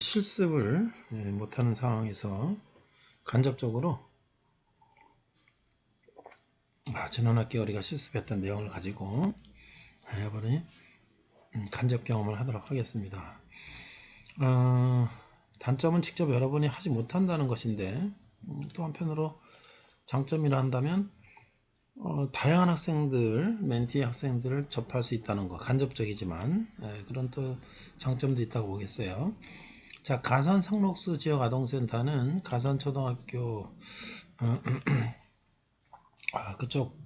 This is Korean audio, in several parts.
실습을 못하는 상황에서 간접적으로 지난 학기 우리가 실습했던 내용을 가지고 여러분이 간접 경험을 하도록 하겠습니다. 단점은 직접 여러분이 하지 못한다는 것인데 또 한편으로 장점이라 한다면 다양한 학생들, 멘티 학생들을 접할 수 있다는 거, 간접적이지만 그런 또 장점도 있다고 보겠어요. 자, 가산 상록수 지역 아동센터는 가산 초등학교 그쪽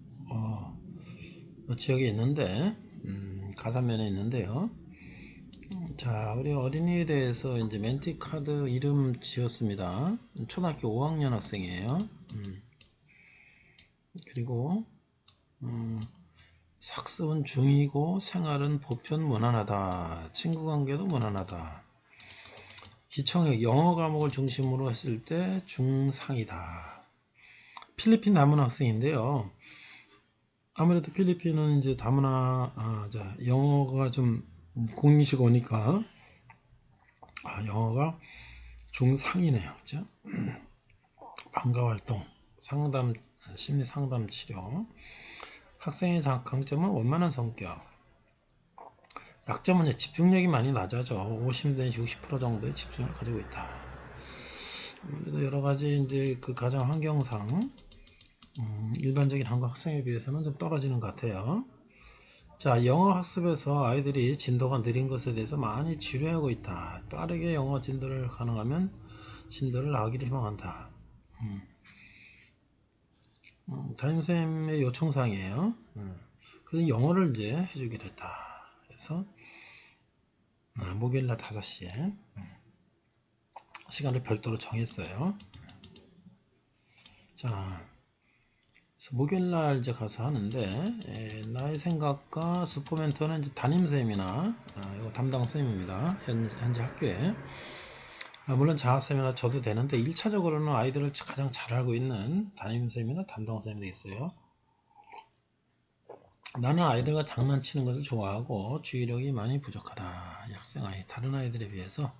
지역에 있는데 가산면에 있는데요. 자, 우리 어린이에 대해서 이제 멘티 카드 이름 지었습니다. 초등학교 5학년 학생이에요. 그리고 학습은 중이고 생활은 보편 무난하다. 친구 관계도 무난하다. 기청력 영어 과목을 중심으로 했을 때 중상이다. 필리핀 다문화 학생인데요. 아무래도 필리핀은 이제 다문화 영어가 좀 공식어니까 영어가 중상이네요. 그죠? 방과 활동, 상담, 심리 상담 치료. 학생의 강점은 원만한 성격. 약점은 집중력이 많이 낮아져. 50 내지 60% 정도의 집중을 가지고 있다. 아무래도 여러 가지 이제 그 가정 환경상 일반적인 한국 학생에 비해서는 좀 떨어지는 것 같아요. 자, 영어 학습에서 아이들이 진도가 느린 것에 대해서 많이 지루해하고 있다. 빠르게 영어 진도를 가능하면 진도를 나가기를 희망한다. 담임선생님의 요청사항이에요. 그래서 영어를 이제 해주기로 했다. 그래서 목요일날 5시에 시간을 별도로 정했어요. 자, 그래서 목요일날 이제 가서 하는데 나의 생각과 스포멘터는 이제 담임선생님이나 이거 담당 선생님입니다. 현재 학교에 물론 장학생이나 저도 되는데 1차적으로는 아이들을 가장 잘 알고 있는 담임선생님이나 담당 선생님이 되겠어요. 나는 아이들과 장난치는 것을 좋아하고 주의력이 많이 부족하다. 학생 아이 다른 아이들에 비해서.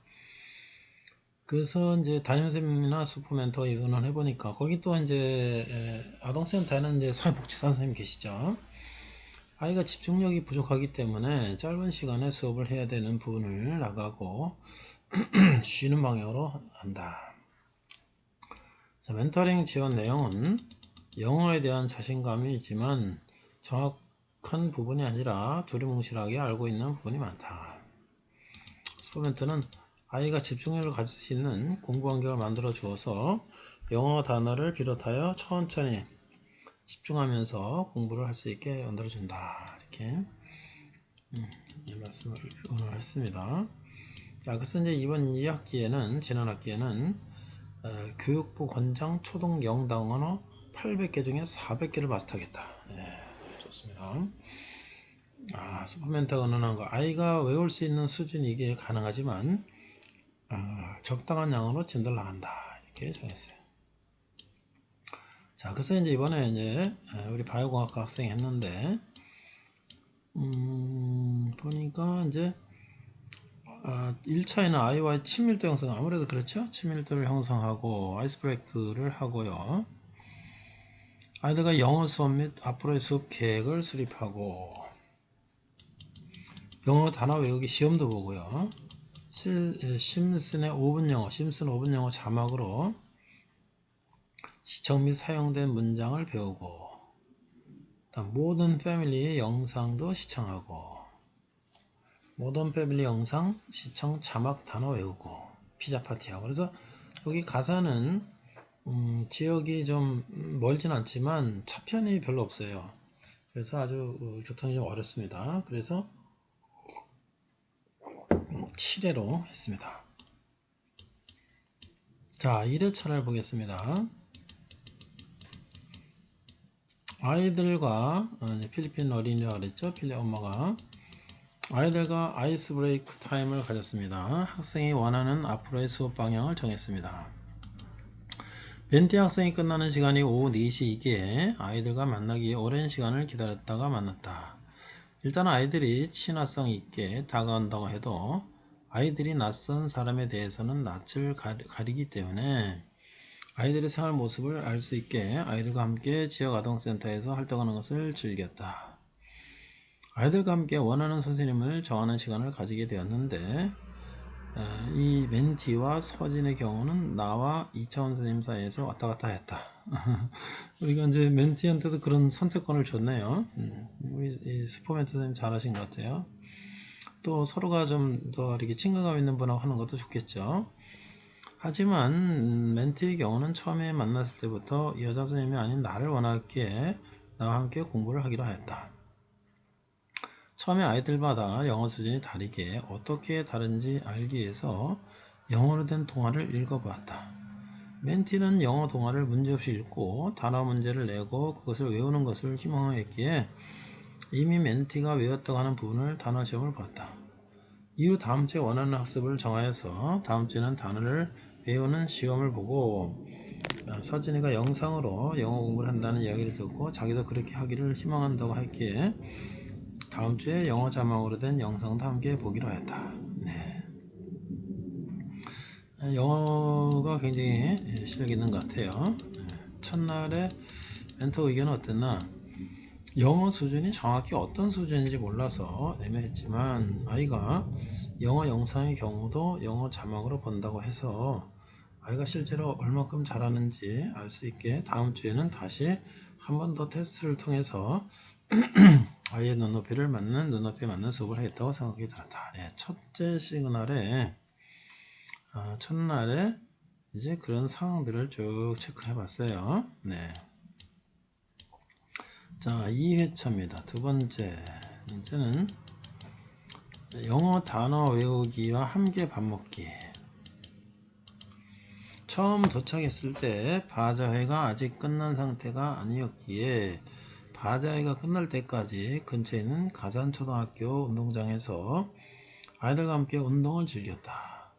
그래서 이제 담임선생님이나 슈퍼멘토 의논을 해보니까 거기 또 이제 아동센터에는 이제 사회복지사 선생님 계시죠. 아이가 집중력이 부족하기 때문에 짧은 시간에 수업을 해야 되는 부분을 나가고 쉬는 방향으로 한다. 자, 멘토링 지원 내용은 영어에 대한 자신감이 있지만 정확한 부분이 아니라 두리뭉실하게 알고 있는 부분이 많다. 슈퍼멘토는 아이가 집중력을 가질 수 있는 공부 환경을 만들어 주어서 영어 단어를 비롯하여 천천히 집중하면서 공부를 할 수 있게 만들어 준다. 이렇게 말씀을 오늘 했습니다. 자, 그래서 이제 이번 2학기에는 지난 학기에는 교육부 권장 초등 영단어 800개 중에 400개를 마스터하겠다. 좋습니다. 슈퍼멘토가 언어한 거 아이가 외울 수 있는 수준 이게 가능하지만 적당한 양으로 진도를 나간다. 이렇게 정했어요. 자, 그래서 이제 이번에 이제 우리 바이오공학과 학생이 했는데 보니까 이제 1차에는 아이와의 친밀도 형성, 아무래도 그렇죠? 친밀도를 형성하고 아이스 브레이크를 하고요. 아이들과 영어 수업 및 앞으로의 수업 계획을 수립하고 영어 단어 외우기 시험도 보고요. 심슨의 5분 영어, 심슨 5분 영어 자막으로 시청 및 사용된 문장을 배우고 모던 패밀리 영상도 시청하고 모던 패밀리 영상 시청 자막 단어 외우고 피자 파티하고. 그래서 여기 가사는 지역이 좀 멀진 않지만 차편이 별로 없어요. 그래서 아주 교통이 좀 어렵습니다. 그래서 7회로 했습니다. 자, 1회차를 보겠습니다. 아이들과 필리핀 어린이라 그랬죠. 필리 엄마가 아이들과 아이스 브레이크 타임을 가졌습니다. 학생이 원하는 앞으로의 수업 방향을 정했습니다. 멘티 학생이 끝나는 시간이 오후 4시이기에 아이들과 만나기 오랜 시간을 기다렸다가 만났다. 일단 아이들이 친화성 있게 다가온다고 해도 아이들이 낯선 사람에 대해서는 낯을 가리기 때문에 아이들의 생활 모습을 알 수 있게 아이들과 함께 지역 아동센터에서 활동하는 것을 즐겼다. 아이들과 함께 원하는 선생님을 정하는 시간을 가지게 되었는데 이 멘티와 서진의 경우는 나와 이차원 선생님 사이에서 왔다 갔다 했다. 우리가 이제 멘티한테도 그런 선택권을 줬네요. 우리 슈퍼멘토 선생님 잘하신 것 같아요. 또 서로가 좀 더 이렇게 친근감 있는 분하고 하는 것도 좋겠죠. 하지만 멘티의 경우는 처음에 만났을 때부터 여자 선생님이 아닌 나를 원하기에 나와 함께 공부를 하기로 하였다. 처음에 아이들마다 영어 수준이 다르게 어떻게 다른지 알기 위해서 영어로 된 동화를 읽어보았다. 멘티는 영어 동화를 문제없이 읽고 단어 문제를 내고 그것을 외우는 것을 희망하였기에 이미 멘티가 외웠다고 하는 부분을 단어 시험을 보았다. 이후 다음 주에 원하는 학습을 정하여서 다음 주에는 단어를 외우는 시험을 보고 서진이가 영상으로 영어 공부를 한다는 이야기를 듣고 자기도 그렇게 하기를 희망한다고 했기에 다음 주에 영어 자막으로 된 영상도 함께 보기로 했다. 네. 영어가 굉장히 실력 있는 것 같아요. 첫날에 멘토 의견은 어땠나? 영어 수준이 정확히 어떤 수준인지 몰라서 애매했지만 아이가 영어 영상의 경우도 영어 자막으로 본다고 해서 아이가 실제로 얼마큼 잘하는지 알 수 있게 다음 주에는 다시 한 번 더 테스트를 통해서 아이의 눈높이에 맞는 수업을 하겠다고 생각이 들었다. 네, 첫째 시그널에 첫날에 이제 그런 상황들을 쭉 체크를 해봤어요. 네. 자, 2회차입니다. 두 번째 문제는 영어 단어 외우기와 함께 밥 먹기. 처음 도착했을 때 바자회가 아직 끝난 상태가 아니었기에 바자회가 끝날 때까지 근처에 있는 가산초등학교 운동장에서 아이들과 함께 운동을 즐겼다.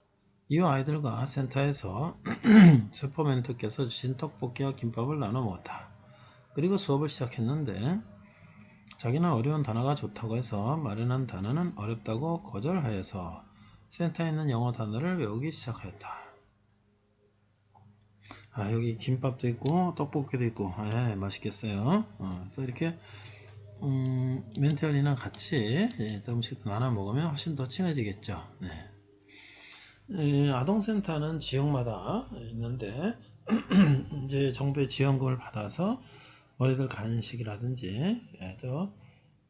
이후 아이들과 센터에서 슈퍼멘토께서 주신 떡볶이와 김밥을 나눠 먹었다. 그리고 수업을 시작했는데 자기는 어려운 단어가 좋다고 해서 마련한 단어는 어렵다고 거절하여서 센터에 있는 영어 단어를 외우기 시작하였다. 여기 김밥도 있고 떡볶이도 있고 맛있겠어요. 또 이렇게 멘토리랑 같이 음식도 나눠 먹으면 훨씬 더 친해지겠죠. 네. 아동센터는 지역마다 있는데 이제 정부의 지원금을 받아서 어린이들 간식이라든지 또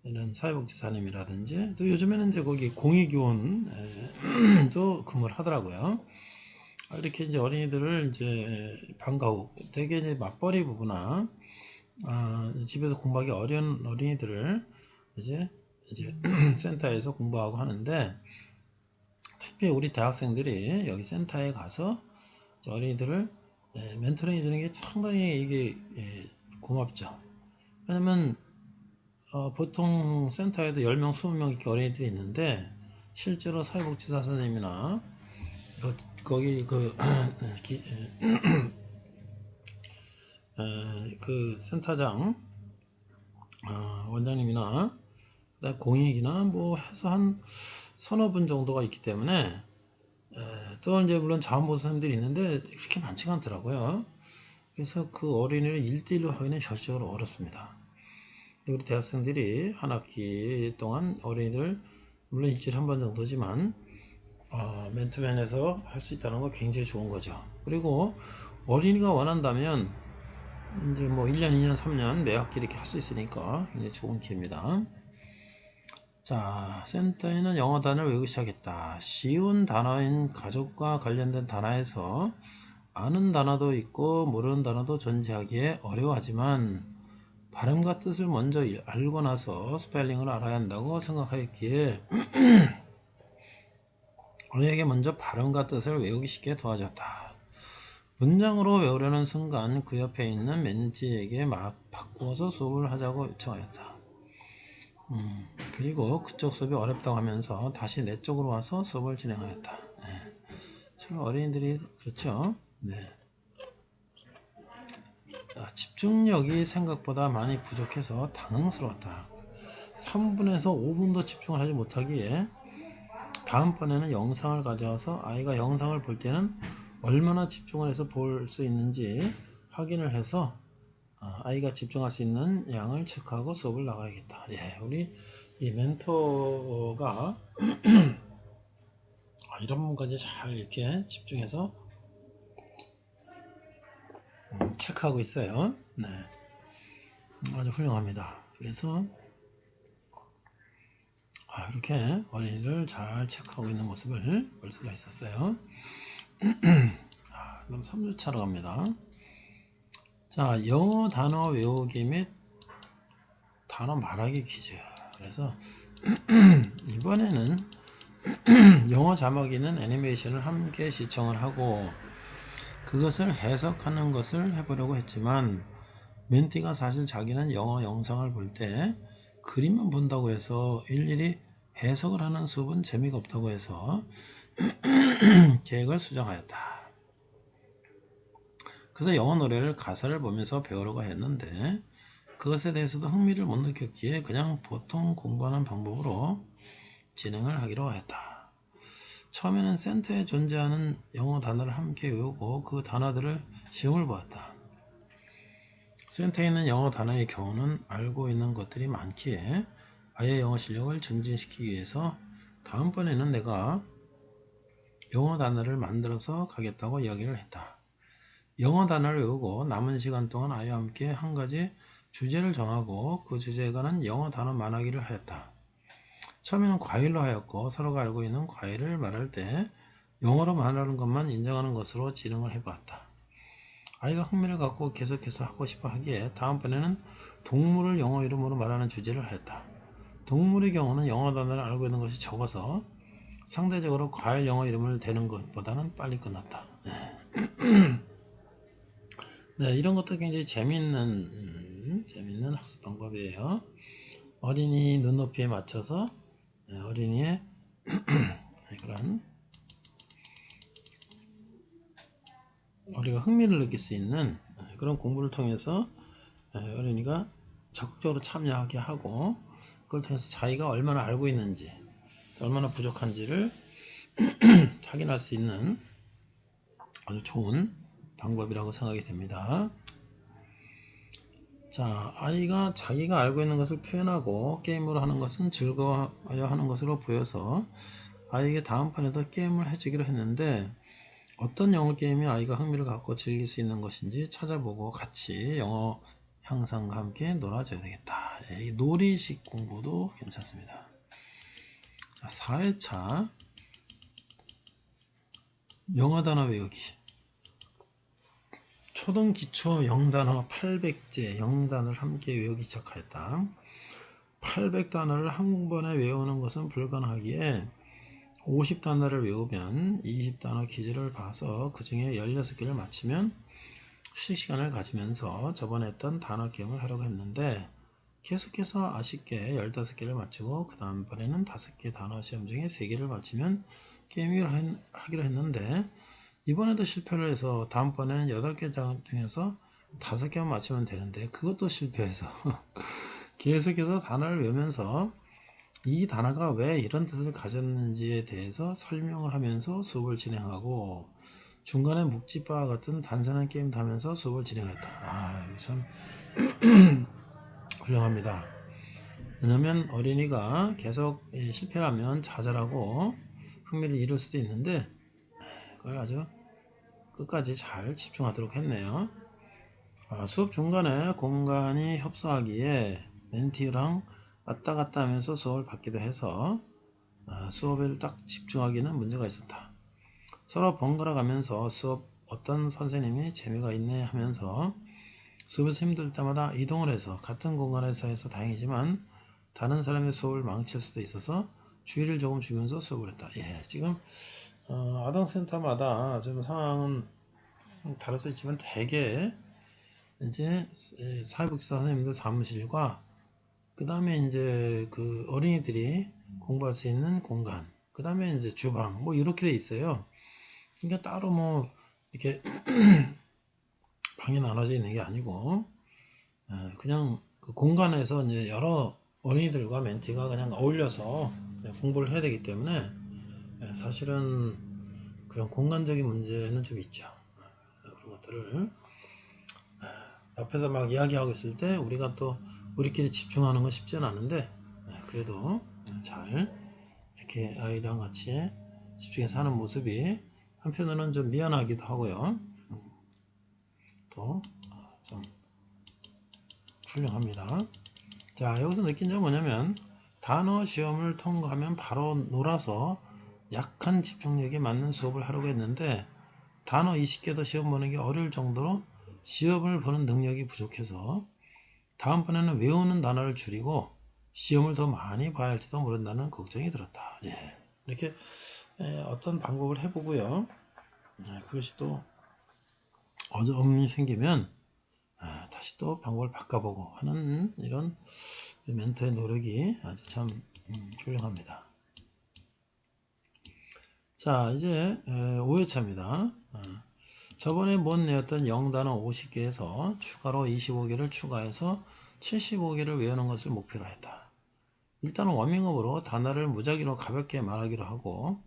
이런 사회복지사님이라든지 또 요즘에는 이제 거기 공익요원도 근무를 하더라고요. 이렇게 이제 어린이들을 이제 방과 후 되게 이제 맞벌이 부부나 집에서 공부하기 어려운 어린이들을 이제 센터에서 공부하고 하는데 특히 우리 대학생들이 여기 센터에 가서 어린이들을 멘토링 해주는 게 상당히 이게 고맙죠. 왜냐면 보통 센터에도 10명, 20명 이렇게 어린이들이 있는데 실제로 사회복지사 선생님이나 거기 그 센터장 원장님이나 공익이나 뭐 해서 한 서너 분 정도가 있기 때문에 또 이제 물론 자원보수 선생님들이 있는데 그렇게 많지가 않더라고요. 그래서 그 어린이를 1대1로 하기는 절대적으로 어렵습니다. 우리 대학생들이 한 학기 동안 어린이들 물론 일주일에 한 번 정도지만 맨투맨에서 할 수 있다는 거 굉장히 좋은 거죠. 그리고 어린이가 원한다면 이제 뭐 1년, 2년, 3년 매 학기 이렇게 할 수 있으니까 굉장히 좋은 기회입니다. 자, 센터에는 영어 단어를 외우기 시작했다. 쉬운 단어인 가족과 관련된 단어에서 아는 단어도 있고 모르는 단어도 존재하기에 어려워하지만 발음과 뜻을 먼저 알고 나서 스펠링을 알아야 한다고 생각하였기에 어린이에게 먼저 발음과 뜻을 외우기 쉽게 도와줬다. 문장으로 외우려는 순간 그 옆에 있는 멘티에게 막 바꾸어서 수업을 하자고 요청하였다. 그리고 그쪽 수업이 어렵다고 하면서 다시 내 쪽으로 와서 수업을 진행하였다. 네. 참 어린이들이 그렇죠. 네. 집중력이 생각보다 많이 부족해서 당황스러웠다. 3분에서 5분도 집중을 하지 못하기에 다음번에는 영상을 가져와서 아이가 영상을 볼 때는 얼마나 집중을 해서 볼 수 있는지 확인을 해서 아이가 집중할 수 있는 양을 체크하고 수업을 나가야겠다. 예, 우리 이 멘토가 이런 부분까지 잘 이렇게 집중해서 체크하고 있어요. 네, 아주 훌륭합니다. 그래서 이렇게 어린이를 잘 체크하고 있는 모습을 볼 수가 있었어요. 그럼 3주차로 갑니다. 자, 영어 단어 외우기 및 단어 말하기 퀴즈. 그래서 이번에는 영어 자막 있는 애니메이션을 함께 시청을 하고 그것을 해석하는 것을 해보려고 했지만 멘티가 사실 자기는 영어 영상을 볼 때 그림만 본다고 해서 일일이 해석을 하는 수업은 재미가 없다고 해서 계획을 수정하였다. 그래서 영어 노래를 가사를 보면서 배우려고 했는데 그것에 대해서도 흥미를 못 느꼈기에 그냥 보통 공부하는 방법으로 진행을 하기로 하였다. 처음에는 센터에 존재하는 영어 단어를 함께 외우고 그 단어들을 시험을 보았다. 센터에 있는 영어 단어의 경우는 알고 있는 것들이 많기에 아이의 영어 실력을 증진시키기 위해서 다음번에는 내가 영어 단어를 만들어서 가겠다고 이야기를 했다. 영어 단어를 외우고 남은 시간 동안 아이와 함께 한 가지 주제를 정하고 그 주제에 관한 영어 단어 말하기를 하였다. 처음에는 과일로 하였고 서로가 알고 있는 과일을 말할 때 영어로 말하는 것만 인정하는 것으로 진행을 해보았다. 아이가 흥미를 갖고 계속해서 하고 싶어 하기에 다음번에는 동물을 영어 이름으로 말하는 주제를 하였다. 동물의 경우는 영어 단어를 알고 있는 것이 적어서 상대적으로 과일 영어 이름을 대는 것보다는 빨리 끝났다. 네, 이런 것도 굉장히 재밌는 학습 방법이에요. 어린이 눈높이에 맞춰서 어린이의 그런 우리가 흥미를 느낄 수 있는 그런 공부를 통해서 어린이가 적극적으로 참여하게 하고 그걸 통해서 자기가 얼마나 알고 있는지 얼마나 부족한지를 확인할 수 있는 아주 좋은 방법이라고 생각이 됩니다. 자, 아이가 자기가 알고 있는 것을 표현하고 게임으로 하는 것은 즐거워야 하는 것으로 보여서 아이에게 다음판에도 게임을 해주기로 했는데 어떤 영어 게임이 아이가 흥미를 갖고 즐길 수 있는 것인지 찾아보고 같이 영어 향상과 함께 놀아줘야 되겠다. 이 놀이식 공부도 괜찮습니다. 자, 4회차 영어 단어 외우기. 초등 기초 영단어 800제 영단을 함께 외우기 시작하였다. 800단어를 한 번에 외우는 것은 불가능하기에 50단어를 외우면 20단어 퀴즈를 봐서 그 중에 16개를 맞히면 시간을 가지면서 저번에 했던 단어 게임을 하려고 했는데 계속해서 아쉽게 15개를 맞추고 그 다음번에는 5개 단어 시험 중에 3개를 맞히면 게임을 하기로 했는데 이번에도 실패를 해서 다음번에는 8개 중에서 5개만 맞추면 되는데 그것도 실패해서 계속해서 단어를 외우면서 이 단어가 왜 이런 뜻을 가졌는지에 대해서 설명을 하면서 수업을 진행하고 중간에 묵찌바와 같은 단순한 게임도 하면서 수업을 진행했다. 이거 참 훌륭합니다. 왜냐면 어린이가 계속 실패를 하면 좌절하고 흥미를 잃을 수도 있는데 그걸 아주 끝까지 잘 집중하도록 했네요. 수업 중간에 공간이 협소하기에 멘티랑 왔다 갔다 하면서 수업을 받기도 해서 수업에 딱 집중하기는 문제가 있었다. 서로 번갈아 가면서 수업 어떤 선생님이 재미가 있네 하면서 수업에서 힘들 때마다 이동을 해서 같은 공간에서 해서 다행이지만 다른 사람의 수업을 망칠 수도 있어서 주의를 조금 주면서 수업을 했다. 예, 지금 아동센터마다 좀 상황은 다를 수 있지만 대개 이제 사회복지사 선생님들 사무실과 그 다음에 이제 그 어린이들이 공부할 수 있는 공간, 그 다음에 이제 주방, 뭐 이렇게 돼 있어요. 그러니까 따로 뭐 이렇게 방이 나눠져 있는 게 아니고 그냥 그 공간에서 이제 여러 어린이들과 멘티가 그냥 어울려서 그냥 공부를 해야 되기 때문에 사실은 그런 공간적인 문제는 좀 있죠. 그래서 그런 것들을 옆에서 막 이야기하고 있을 때 우리가 또 우리끼리 집중하는 건 쉽지는 않은데 그래도 잘 이렇게 아이랑 같이 집중해서 하는 모습이 한편으로는 좀 미안하기도 하고요. 또 좀 훌륭합니다. 자, 여기서 느낀 점은 뭐냐면 단어 시험을 통과하면 바로 놀아서 약한 집중력에 맞는 수업을 하려고 했는데 단어 20개도 시험 보는 게 어려울 정도로 시험을 보는 능력이 부족해서 다음번에는 외우는 단어를 줄이고 시험을 더 많이 봐야 할지도 모른다는 걱정이 들었다. 예. 이렇게 어떤 방법을 해보고요. 그것이 또 어려움이 생기면 다시 또 방법을 바꿔보고 하는 이런 멘토의 노력이 아주 참 훌륭합니다. 자, 이제 5회차입니다. 저번에 못 내었던 영단어 50개에서 추가로 25개를 추가해서 75개를 외우는 것을 목표로 했다. 일단 워밍업으로 단어를 무작위로 가볍게 말하기로 하고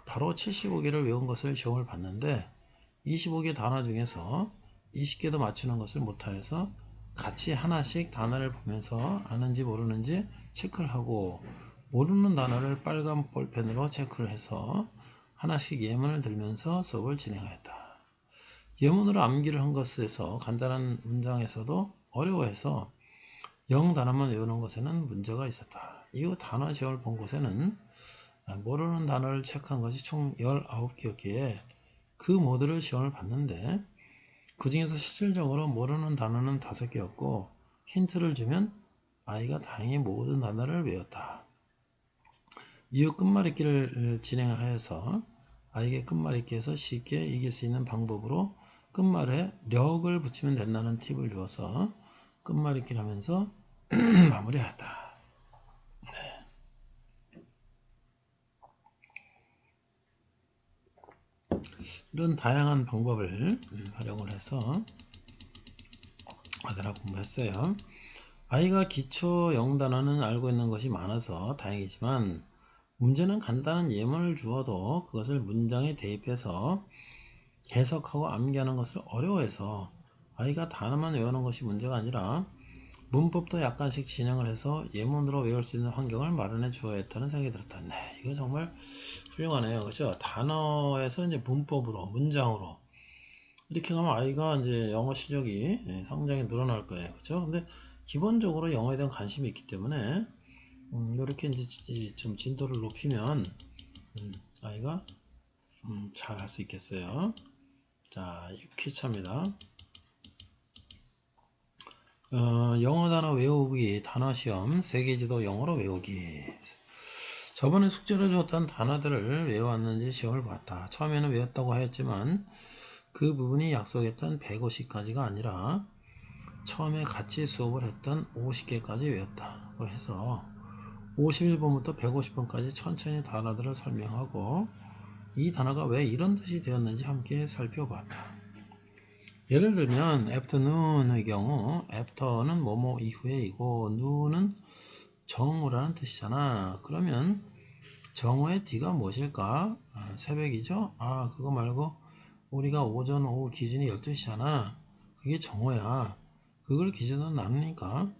바로 75개를 외운 것을 시험을 봤는데 25개 단어 중에서 20개도 맞추는 것을 못하여서 같이 하나씩 단어를 보면서 아는지 모르는지 체크를 하고 모르는 단어를 빨간 볼펜으로 체크를 해서 하나씩 예문을 들면서 수업을 진행하였다. 예문으로 암기를 한 것에서 간단한 문장에서도 어려워해서 영 단어만 외우는 것에는 문제가 있었다. 이후 단어 시험을 본 곳에는 모르는 단어를 체크한 것이 총 19개였기에 그 모두를 시험을 봤는데 그 중에서 실질적으로 모르는 단어는 5개였고 힌트를 주면 아이가 다행히 모든 단어를 외웠다. 이후 끝말잇기를 진행하여서 아이에게 끝말잇기에서 쉽게 이길 수 있는 방법으로 끝말에 력을 붙이면 된다는 팁을 주어서 끝말잇기를 하면서 마무리하였다. 이런 다양한 방법을 활용을 해서 아이가 공부했어요. 아이가 기초 영단어는 알고 있는 것이 많아서 다행이지만 문제는 간단한 예문을 주어도 그것을 문장에 대입해서 해석하고 암기하는 것을 어려워해서 아이가 단어만 외우는 것이 문제가 아니라 문법도 약간씩 진행을 해서 예문으로 외울 수 있는 환경을 마련해 주어야 했다는 생각이 들었다. 네, 이거 정말 훌륭하네요. 그죠? 단어에서 이제 문법으로, 문장으로. 이렇게 가면 아이가 이제 영어 실력이 상당히 늘어날 거예요. 그죠? 근데 기본적으로 영어에 대한 관심이 있기 때문에, 이렇게 이제 좀 진도를 높이면, 아이가, 잘 할 수 있겠어요. 자, 6회차입니다. 영어 단어 외우기 단어 시험 세계지도 영어로 외우기. 저번에 숙제로 줬던 단어들을 외워왔는지 시험을 봤다. 처음에는 외웠다고 하였지만 그 부분이 약속했던 150까지가 아니라 처음에 같이 수업을 했던 50개까지 외웠다고 해서 51번부터 150번까지 천천히 단어들을 설명하고 이 단어가 왜 이런 뜻이 되었는지 함께 살펴봤다. 예를 들면 afternoon의 경우 after는 뭐뭐 이후에이고 noon은 정오라는 뜻이잖아. 그러면 정오의 뒤가 무엇일까? 새벽이죠? 그거 말고 우리가 오전 오후 기준이 12시잖아. 그게 정오야. 그걸 기준으로 나누니까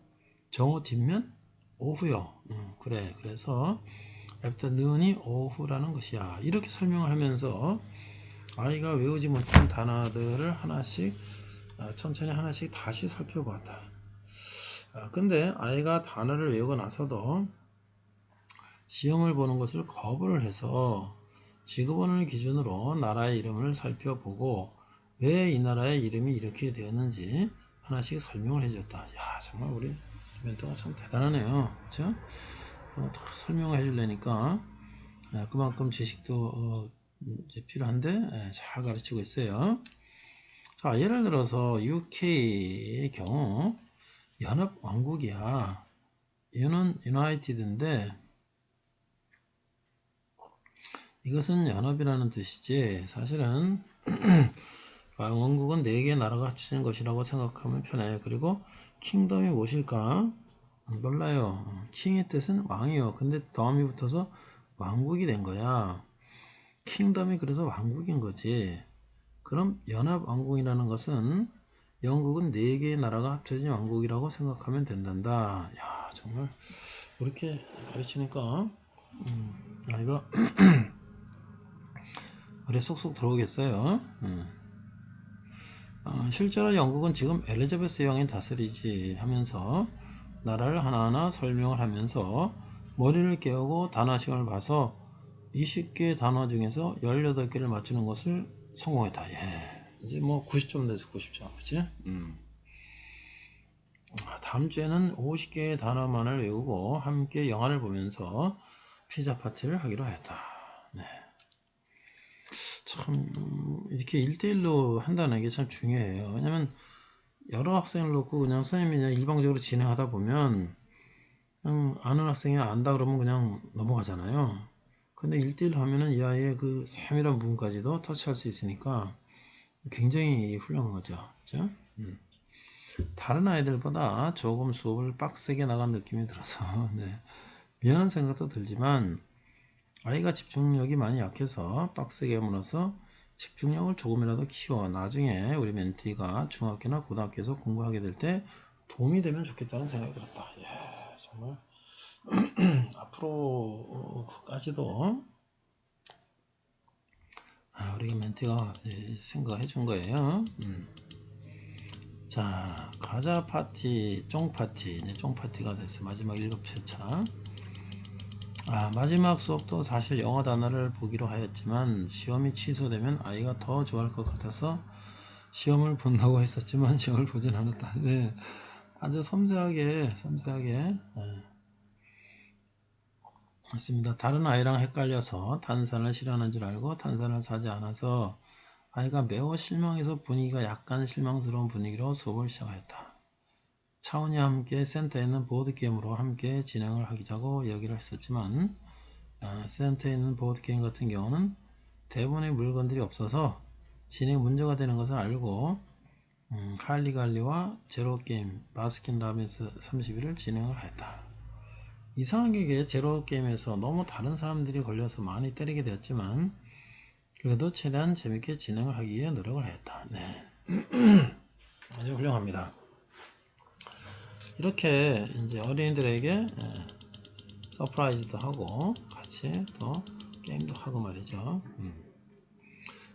정오 뒷면 오후요. 그래. 그래서 afternoon이 오후라는 것이야. 이렇게 설명을 하면서 아이가 외우지 못한 단어들을 하나씩 천천히 하나씩 다시 살펴보았다. 근데 아이가 단어를 외우고 나서도 시험을 보는 것을 거부를 해서 지구본을 기준으로 나라의 이름을 살펴보고 왜 이 나라의 이름이 이렇게 되었는지 하나씩 설명을 해줬다. 야, 정말 우리 멘토가 참 대단하네요. 그렇죠? 다 설명을 해주려니까 그만큼 지식도 이제 필요한데 잘 가르치고 있어요. 자, 예를 들어서 UK의 경우 연합왕국이야. 얘는 유나이티드인데 이것은 연합이라는 뜻이지 사실은 왕국은 4개의 나라가 합쳐진 것이라고 생각하면 편해. 그리고 킹덤이 무엇일까? 몰라요. 킹의 뜻은 왕이요. 근데 덤이 붙어서 왕국이 된 거야. 킹덤이 그래서 왕국인 거지. 그럼 연합왕국이라는 것은 영국은 4개의 나라가 합쳐진 왕국이라고 생각하면 된단다. 야, 정말 이렇게 가르치니까 이거 머리에 쏙쏙 들어오겠어요. 실제로 영국은 지금 엘리자베스 여왕이 다스리지 하면서 나라를 하나하나 설명을 하면서 머리를 깨우고 단어 시간을 봐서 20개의 단어 중에서 18개를 맞추는 것을 성공했다. 예. 이제 뭐 90점 돼서 90점. 그치? 다음 주에는 50개의 단어만을 외우고 함께 영화를 보면서 피자 파티를 하기로 했다. 네. 참 이렇게 1대1로 한다는 게 참 중요해요. 왜냐면 여러 학생을 놓고 그냥 선생님이 그냥 일방적으로 진행하다 보면 그냥 아는 학생이 안다 그러면 그냥 넘어가잖아요. 근데 1대1로 하면은 이 아이의 그 세밀한 부분까지도 터치할 수 있으니까 굉장히 훌륭한 거죠. 그죠? 다른 아이들보다 조금 수업을 빡세게 나간 느낌이 들어서 네. 미안한 생각도 들지만 아이가 집중력이 많이 약해서 빡세게 물어서 집중력을 조금이라도 키워 나중에 우리 멘티가 중학교나 고등학교에서 공부하게 될 때 도움이 되면 좋겠다는 생각이 들었다. 예, 정말 앞으로까지도 우리 멘티가 생각해 준 거예요. 자, 과자 파티, 쫑 파티, 이제 쫑 파티가 됐어요. 마지막 7회차. 마지막 수업도 사실 영어 단어를 보기로 하였지만 시험이 취소되면 아이가 더 좋아할 것 같아서 시험을 본다고 했었지만 시험을 보진 않았다. 네, 아주 섬세하게 맞습니다. 다른 아이랑 헷갈려서 탄산을 싫어하는 줄 알고 탄산을 사지 않아서 아이가 매우 실망해서 분위기가 약간 실망스러운 분위기로 수업을 시작하였다. 차원이와 함께 센터에 있는 보드게임으로 함께 진행을 하자고 이야기를 했었지만 센터에 있는 보드게임 같은 경우는 대부분의 물건들이 없어서 진행 문제가 되는 것을 알고 할리갈리와 제로게임, 바스킨라빈스 30일을 진행을 하였다. 이상하게 이게 제로게임에서 너무 다른 사람들이 걸려서 많이 때리게 되었지만 그래도 최대한 재밌게 진행을 하기 위해 노력을 했다. 네. 아주 훌륭합니다. 이렇게 이제 어린이들에게 서프라이즈도 하고 같이 또 게임도 하고 말이죠.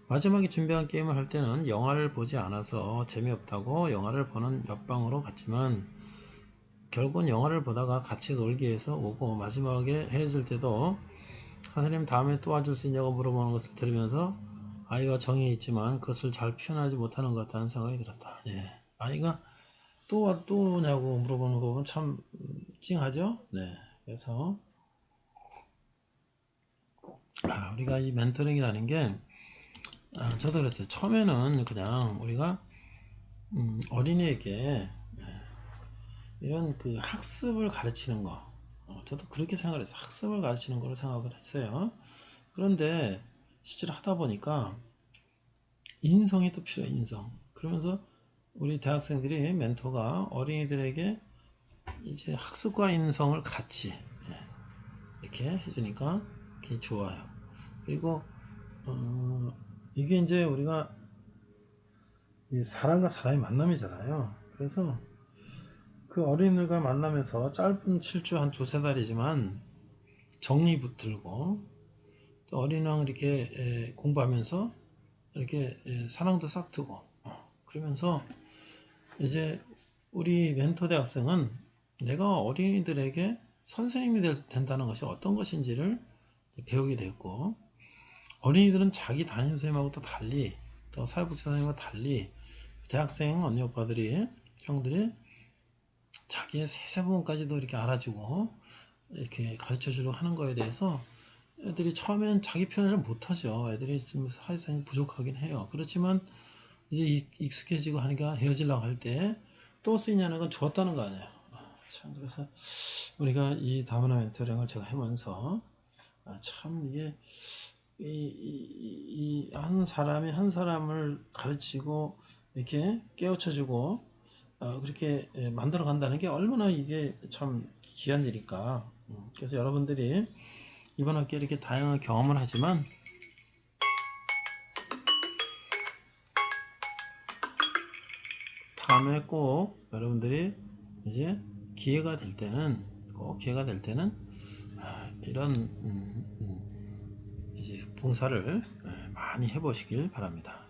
마지막에 준비한 게임을 할 때는 영화를 보지 않아서 재미없다고 영화를 보는 옆방으로 갔지만 결국은 영화를 보다가 같이 놀기 위해서 오고 마지막에 헤어질 때도 선생님 다음에 또 와줄 수 있냐고 물어보는 것을 들으면서 아이가 정이 있지만 그것을 잘 표현하지 못하는 것 같다는 생각이 들었다. 예. 아이가 또 오냐고 물어보는 거 보면 참 찡하죠? 네. 그래서 우리가 이 멘토링이라는 게 저도 그랬어요. 처음에는 그냥 우리가 어린이에게 이런 그 학습을 가르치는 거 저도 그렇게 생각을 했어요. 학습을 가르치는 거로 생각을 했어요. 그런데 실제로 하다 보니까 인성이 또 필요해. 인성. 그러면서 우리 대학생들이 멘토가 어린이들에게 이제 학습과 인성을 같이 이렇게 해주니까 굉장히 좋아요. 그리고 이게 이제 우리가 사람과 사람의 만남이잖아요. 그래서 그 어린이들과 만나면서 짧은 7주 한 두세 달이지만 정이 붙들고 또 어린이랑 이렇게 공부하면서 이렇게 사랑도 싹트고 그러면서 이제 우리 멘토 대학생은 내가 어린이들에게 선생님이 된다는 것이 어떤 것인지를 배우게 됐고 어린이들은 자기 담임선생님하고 또 달리 또 사회복지 선생님과 달리 대학생 언니 오빠들이 형들이 자기의 세세 부분까지도 이렇게 알아주고 이렇게 가르쳐주려고 하는 거에 대해서 애들이 처음엔 자기 표현을 못하죠. 애들이 좀 사회성이 부족하긴 해요. 그렇지만 이제 익숙해지고 하니까 헤어지려고 할 때 또 쓰이냐는 건 좋았다는 거 아니에요. 참 그래서 우리가 이 다문화 멘토링을 제가 하면서 참 이게 이 한 사람이 한 사람을 가르치고 이렇게 깨우쳐주고 그렇게 만들어 간다는 게 얼마나 이게 참 귀한 일일까. 그래서 여러분들이 이번 학기에 이렇게 다양한 경험을 하지만 다음에 꼭 여러분들이 이제 기회가 될 때는 이런 이제 봉사를 많이 해보시길 바랍니다.